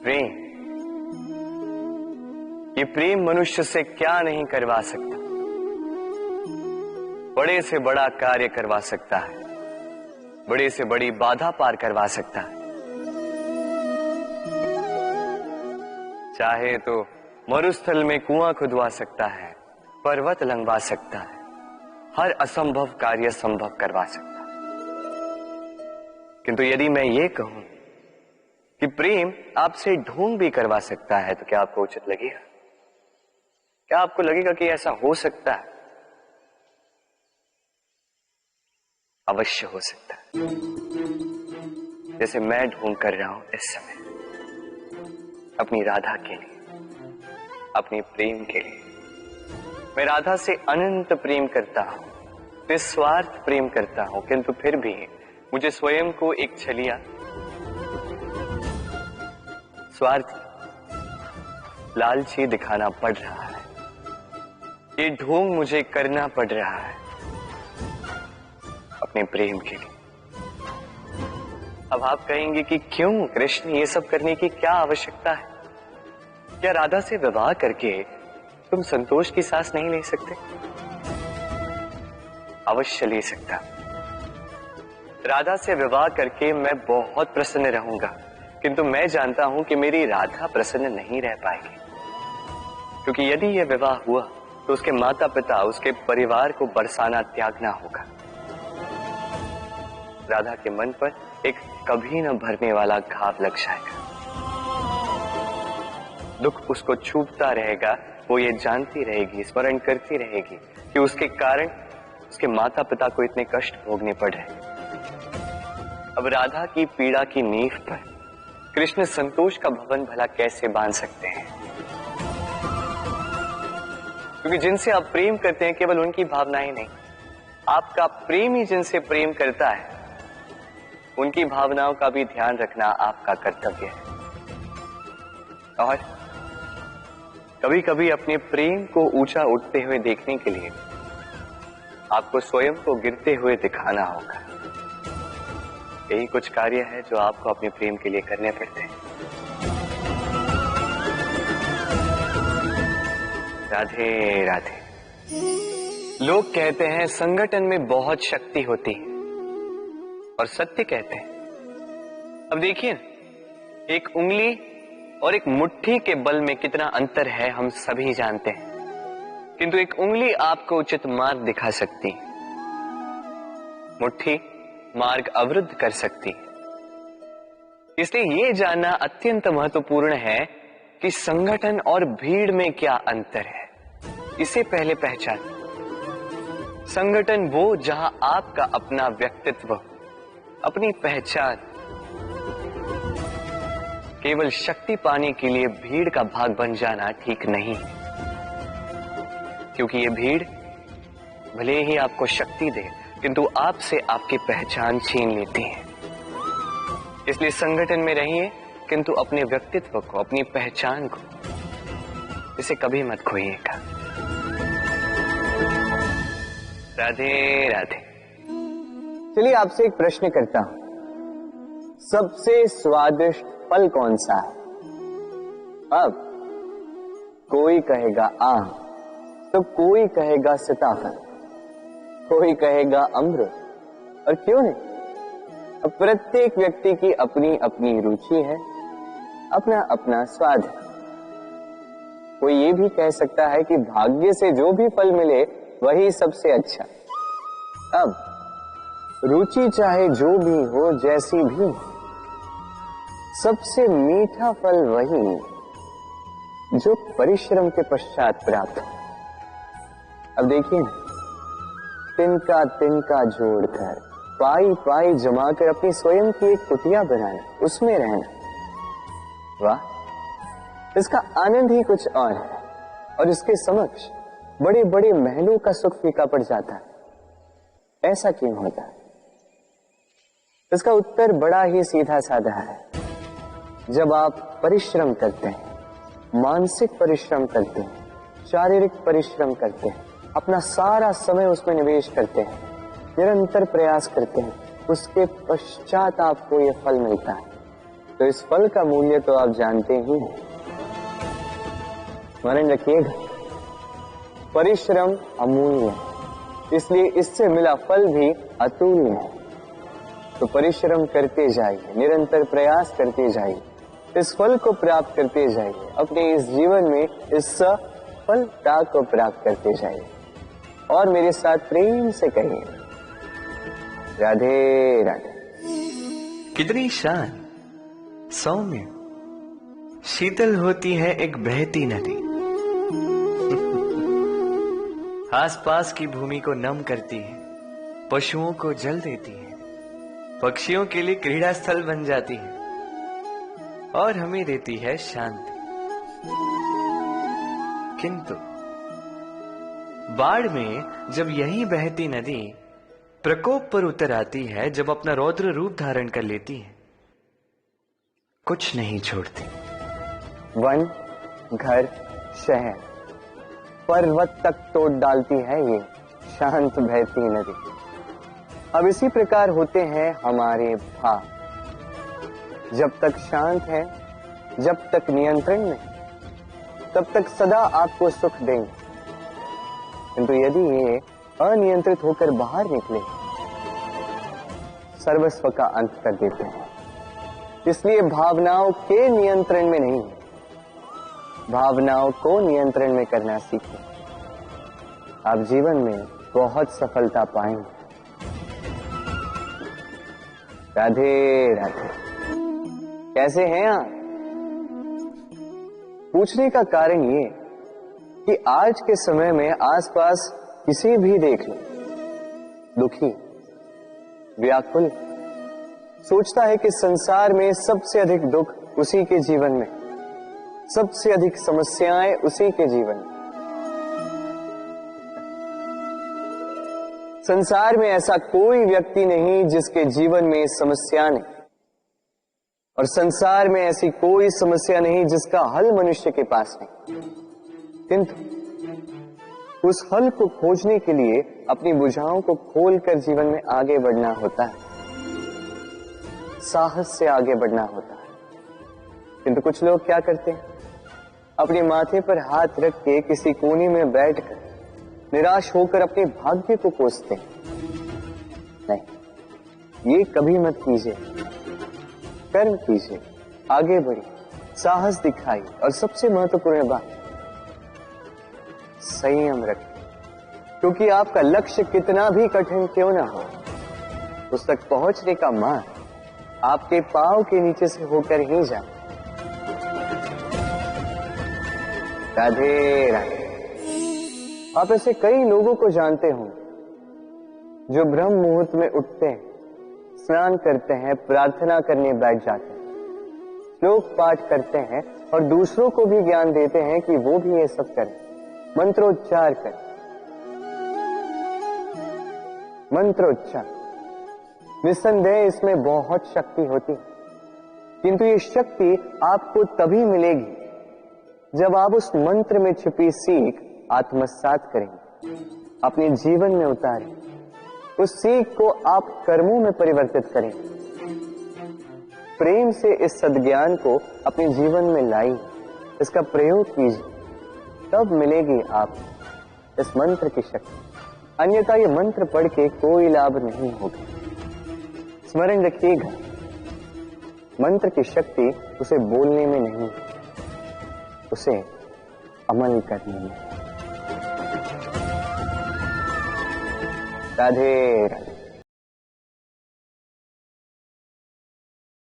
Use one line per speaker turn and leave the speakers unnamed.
प्रेम, ये प्रेम मनुष्य से क्या नहीं करवा सकता। बड़े से बड़ा कार्य करवा सकता है, बड़े से बड़ी बाधा पार करवा सकता है। चाहे तो मरुस्थल में कुआं खुदवा सकता है, पर्वत लंघवा सकता है, हर असंभव कार्य संभव करवा सकता है। किंतु यदि मैं ये कहूं कि प्रेम आपसे ढोंग भी करवा सकता है, तो क्या आपको उचित लगेगा? क्या आपको लगेगा कि ऐसा हो सकता है? अवश्य हो सकता है। जैसे मैं ढोंग कर रहा हूं इस समय अपनी राधा के लिए, अपनी प्रेम के लिए। मैं राधा से अनंत प्रेम करता हूं, निस्वार्थ प्रेम करता हूं, किंतु फिर भी मुझे स्वयं को एक छलिया, स्वार्थी, लालची दिखाना पड़ रहा है। ये ढोंग मुझे करना पड़ रहा है अपने प्रेम के लिए। अब आप कहेंगे कि क्यों कृष्ण, ये सब करने की क्या आवश्यकता है? क्या राधा से विवाह करके तुम संतोष की सांस नहीं ले सकते? अवश्य ले सकता। राधा से विवाह करके मैं बहुत प्रसन्न रहूंगा, किंतु मैं जानता हूं कि मेरी राधा प्रसन्न नहीं रह पाएगी, क्योंकि यदि यह विवाह हुआ तो उसके माता पिता, उसके परिवार को बरसाना त्यागना होगा। राधा के मन पर एक कभी न भरने वाला घाव लग जाएगा। दुख उसको छूटता रहेगा, वो ये जानती रहेगी, स्मरण करती रहेगी कि उसके कारण उसके माता पिता को इतने कष्ट भोगने पड़ रहे। अब राधा की पीड़ा की नींव पर कृष्ण संतोष का भवन भला कैसे बांध सकते हैं? क्योंकि जिनसे आप प्रेम करते हैं केवल उनकी भावनाएं नहीं, आपका प्रेमी जिनसे प्रेम करता है उनकी भावनाओं का भी ध्यान रखना आपका कर्तव्य है। और कभी कभी अपने प्रेम को ऊंचा उठते हुए देखने के लिए आपको स्वयं को गिरते हुए दिखाना होगा। यही कुछ कार्य है जो आपको अपने प्रेम के लिए करने पड़ते हैं। राधे राधे। लोग कहते हैं संगठन में बहुत शक्ति होती है, और सत्य कहते हैं। अब देखिए, एक उंगली और एक मुट्ठी के बल में कितना अंतर है हम सभी जानते हैं, किंतु एक उंगली आपको उचित मार्ग दिखा सकती है, मुट्ठी मार्ग अवरुद्ध कर सकती है। इसलिए यह जानना अत्यंत महत्वपूर्ण है कि संगठन और भीड़ में क्या अंतर है। इसे पहले पहचान। संगठन वो जहां आपका अपना व्यक्तित्व, अपनी पहचान, केवल शक्ति पाने के लिए भीड़ का भाग बन जाना ठीक नहीं, क्योंकि ये भीड़ भले ही आपको शक्ति दे, किंतु आपसे आपकी पहचान छीन लेती है। इसलिए संगठन में रहिए, किंतु अपने व्यक्तित्व को, अपनी पहचान को, इसे कभी मत खोइएगा। राधे राधे। चलिए आपसे एक प्रश्न करता हूं, सबसे स्वादिष्ट फल कौन सा है? अब कोई कहेगा आम, तो कोई कहेगा सीताफल, कोई कहेगा अमरूद, और क्यों नहीं? अब प्रत्येक व्यक्ति की अपनी अपनी रुचि है, अपना अपना स्वाद है। कोई ये भी कह सकता है कि भाग्य से जो भी फल मिले वही सबसे अच्छा। अब रुचि चाहे जो भी हो, जैसी भी हो, सबसे मीठा फल वही जो परिश्रम के पश्चात प्राप्त हो। अब देखिए, तिनका तिनका जोड़कर, पाई पाई जमाकर अपनी स्वयं की एक कुटिया बनाना, उसमें रहना, वाह, इसका आनंद ही कुछ और है। और इसके समक्ष बड़े बड़े महलों का सुख फीका पड़ जाता है। ऐसा क्यों होता है? इसका उत्तर बड़ा ही सीधा साधा है। जब आप परिश्रम करते हैं, मानसिक परिश्रम करते हैं, शारीरिक परिश्रम करते हैं, अपना सारा समय उसमें निवेश करते हैं, निरंतर प्रयास करते हैं, उसके पश्चात आपको यह फल मिलता है, तो इस फल का मूल्य तो आप जानते ही हैं। स्मरण रखिएगा, परिश्रम अमूल्य है, इसलिए इससे मिला फल भी अतुल्य है। तो परिश्रम करते जाइए, निरंतर प्रयास करते जाइए, इस फल को प्राप्त करते जाइए, अपने इस जीवन में इस सफलता को प्राप्त करते जाइए। और मेरे साथ प्रेम से कहिए, राधे राधे।
कितनी शांत, सौम्य, शीतल होती है एक बहती नदी। आसपास की भूमि को नम करती है, पशुओं को जल देती है, पक्षियों के लिए क्रीड़ा स्थल बन जाती है और हमें देती है शांति। किंतु बाढ़ में जब यही बहती नदी प्रकोप पर उतर आती है, जब अपना रौद्र रूप धारण कर लेती है, कुछ नहीं छोड़ती।
वन, घर, शहर, पर्वत तक तोड़ डालती है ये शांत बहती नदी। अब इसी प्रकार होते हैं हमारे भाव। जब तक शांत है, जब तक नियंत्रण में, तब तक सदा आपको सुख देंगे। किंतु यदि ये अनियंत्रित होकर बाहर निकले, सर्वस्व का अंत कर देते हैं। इसलिए भावनाओं के नियंत्रण में नहीं, भावनाओं को नियंत्रण में करना सीखें। आप जीवन में बहुत सफलता पाएंगे। राधे राधे। कैसे हैं आप? पूछने का कारण ये कि आज के समय में आसपास किसी भी देख लो, दुखी, व्याकुल, सोचता है कि संसार में सबसे अधिक दुख उसी के जीवन में, सबसे अधिक समस्याएं उसी के जीवन में। संसार में ऐसा कोई व्यक्ति नहीं जिसके जीवन में समस्या नहीं, और संसार में ऐसी कोई समस्या नहीं जिसका हल मनुष्य के पास नहीं। किंतु उस हल को खोजने के लिए अपनी बुझाओं को खोलकर जीवन में आगे बढ़ना होता है, साहस से आगे बढ़ना होता है। किंतु कुछ लोग क्या करते हैं, अपने माथे पर हाथ रख के किसी कोने में बैठकर निराश होकर अपने भाग्य को कोसते हैं। नहीं, ये कभी मत कीजिए। कर्म कीजिए, आगे बढ़िए, साहस दिखाइए, और सबसे महत्वपूर्ण बात, संयम रखें। क्योंकto आपका लक्ष्य कितना भी कठिन क्यों ना हो, उस तक पहुंचने का मार्ग आपके पांव के नीचे से होकर ही जाए। राधे राधे। आप ऐसे कई लोगों को जानते हो जो ब्रह्म मुहूर्त में उठते हैं, स्नान करते हैं, प्रार्थना करने बैठ जाते हैं, श्लोक पाठ करते हैं और दूसरों को भी ज्ञान देते हैं कि वो भी ये सब करें, मंत्रोच्चार करें। मंत्रोच्चार, निस्संदेह इसमें बहुत शक्ति होती है, किंतु ये शक्ति आपको तभी मिलेगी जब आप उस मंत्र में छिपी सीख आत्मसात करेंगे, अपने जीवन में उतारें, उस सीख को आप कर्मों में परिवर्तित करें, प्रेम से इस सद्ज्ञान को अपने जीवन में लाइए, इसका प्रयोग कीजिए, तब मिलेगी आप इस मंत्र की शक्ति। अन्यथा ये मंत्र पढ़ के कोई लाभ नहीं होगा। स्मरण रखिएगा, मंत्र की शक्ति उसे बोलने में नहीं, उसे अमल करने में। राधे राधे।